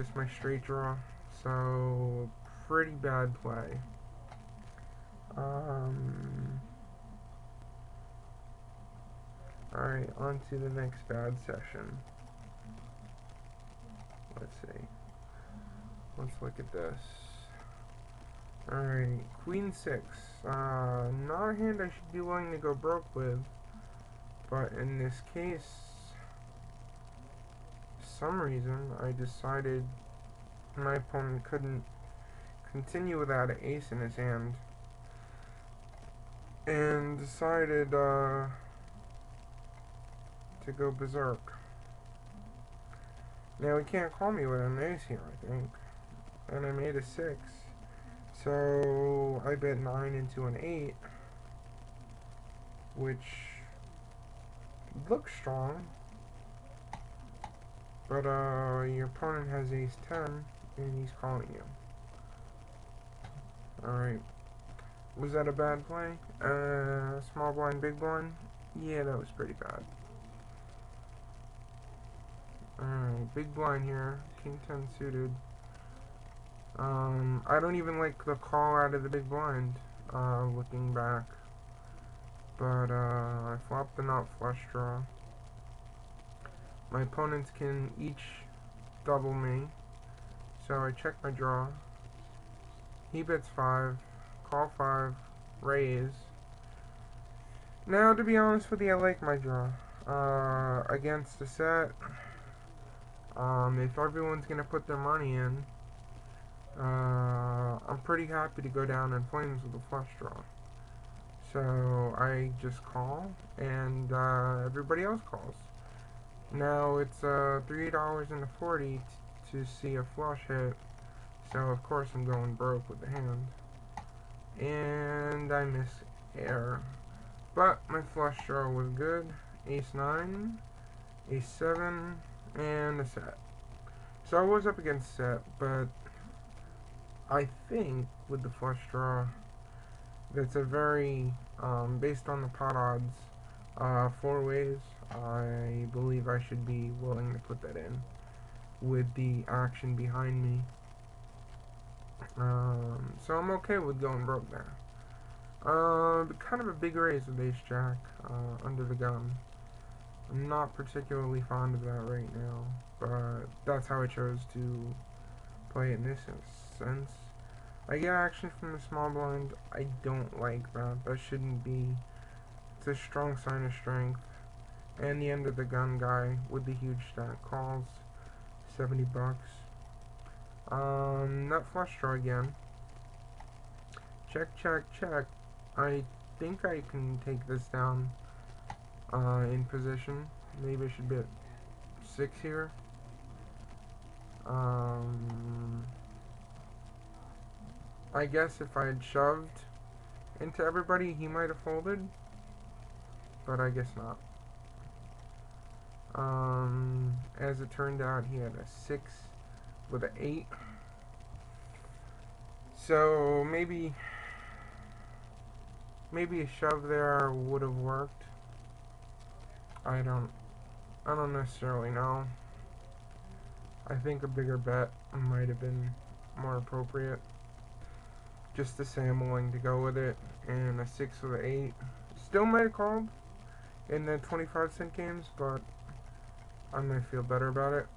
just my straight draw. So, pretty bad play. Alright, on to the next bad session. Let's see. Let's look at this. Alright, Queen 6. Not a hand I should be willing to go broke with. But in this case, for some reason, I decided my opponent couldn't continue without an ace in his hand. And decided to go berserk. Now he can't call me with an ace here, I think. And I made a 6. So I bet 9 into an 8. Which looks strong. But your opponent has ace 10 and he's calling you. Alright. Was that a bad play? Small blind, big blind? Yeah, that was pretty bad. Alright, big blind here. King 10 suited. I don't even like the call out of the big blind, looking back. But, I flopped the not flush draw. My opponents can each double me. So I check my draw. He bets 5. Call 5. Raise. Now, to be honest with you, I like my draw. Against the set, if everyone's gonna put their money in, I'm pretty happy to go down in flames with a flush draw. So I just call, and everybody else calls. Now it's $3.40 to see a flush hit, so of course I'm going broke with the hand. And I miss air. But my flush draw was good. Ace 9, Ace 7, and a set. So I was up against set, but I think with the flush draw, that's a very, based on the pot odds, 4 ways, I believe I should be willing to put that in with the action behind me. So I'm okay with going broke there. Kind of a big raise with ace jack, under the gun. I'm not particularly fond of that right now, but that's how I chose to play it in this sense. I get action from the small blind. I don't like that. That shouldn't be. It's a strong sign of strength. And the end of the gun guy with the huge stack calls. $70. Nut flush draw again. Check, check, check. I think I can take this down in position. Maybe I should bet 6 here. I guess if I had shoved into everybody, he might have folded. But I guess not. As it turned out, he had a 6 with an 8. So maybe a shove there would have worked. I don't necessarily know. I think a bigger bet might have been more appropriate. Just to say I'm willing to go with it. And a 6 with an 8. Still might have called in the 25-cent games, but I might feel better about it.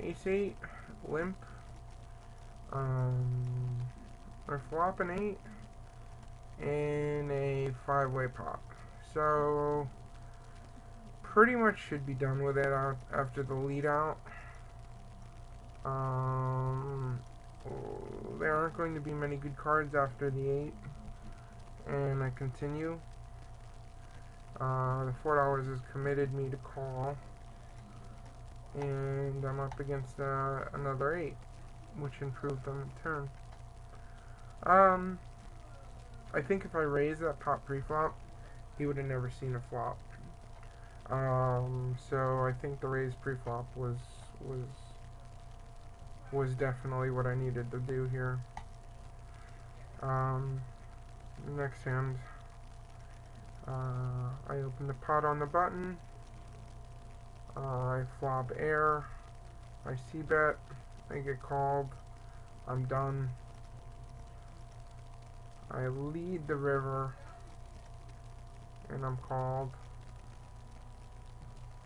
Ace 8, limp. I flop an 8 and a 5-way pop. So pretty much should be done with it after the lead out. There aren't going to be many good cards after the 8, and I continue. The $4 has committed me to call, and I'm up against another 8, which improved on the turn. I think if I raised that pot pre-flop, he would have never seen a flop. So I think the raise pre-flop was definitely what I needed to do here. Next hand, I open the pot on the button. I flop air. I c-bet. I get called. I'm done. I lead the river. And I'm called.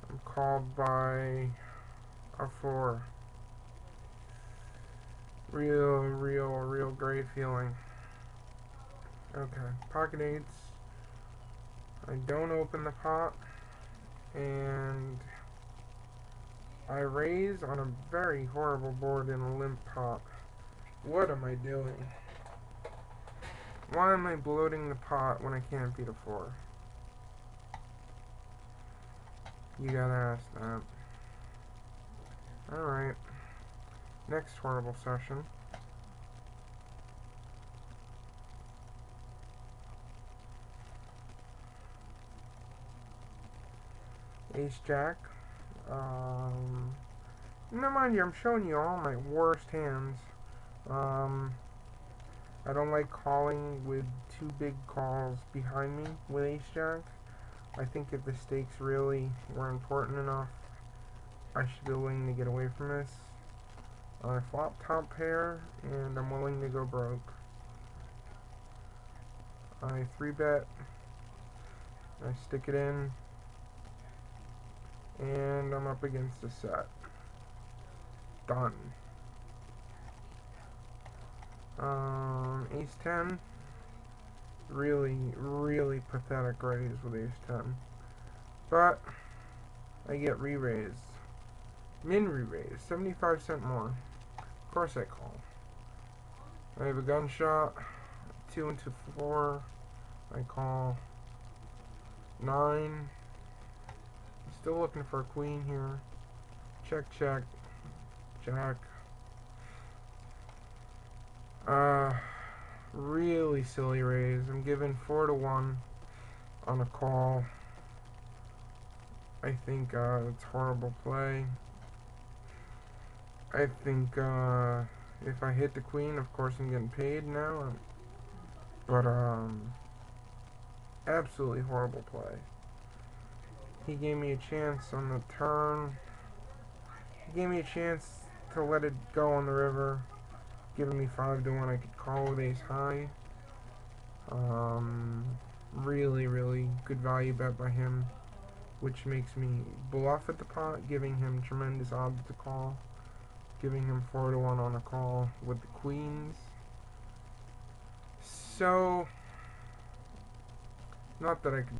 I'm called by a 4. Real great feeling. Okay, pocket 8s. I don't open the pot. And I raise on a very horrible board in a limp pot. What am I doing? Why am I bloating the pot when I can't beat a 4? You gotta ask that. Alright. Next horrible session. Ace-Jack. Now mind you, I'm showing you all my worst hands. I don't like calling with 2 big calls behind me with Ace-Jack. I think if the stakes really were important enough, I should be willing to get away from this. I flop top pair, and I'm willing to go broke. I 3-bet. I stick it in. And I'm up against a set. Done. Ace-10. Really pathetic raise with Ace-10. But I get re-raised. Min re-raise. 75 cent more. Of course I call. I have a gunshot. 2 into 4. I call. 9. Still looking for a queen here. Check. Jack. Really silly raise. I'm given 4-1 on a call. I think it's horrible play. I think if I hit the queen, of course I'm getting paid now. But absolutely horrible play. He gave me a chance on the turn. He gave me a chance to let it go on the river, giving me 5-1. I could call with ace high. Really good value bet by him, which makes me bluff at the pot, giving him tremendous odds to call, giving him 4-1 on a call with the queens. So, not that I could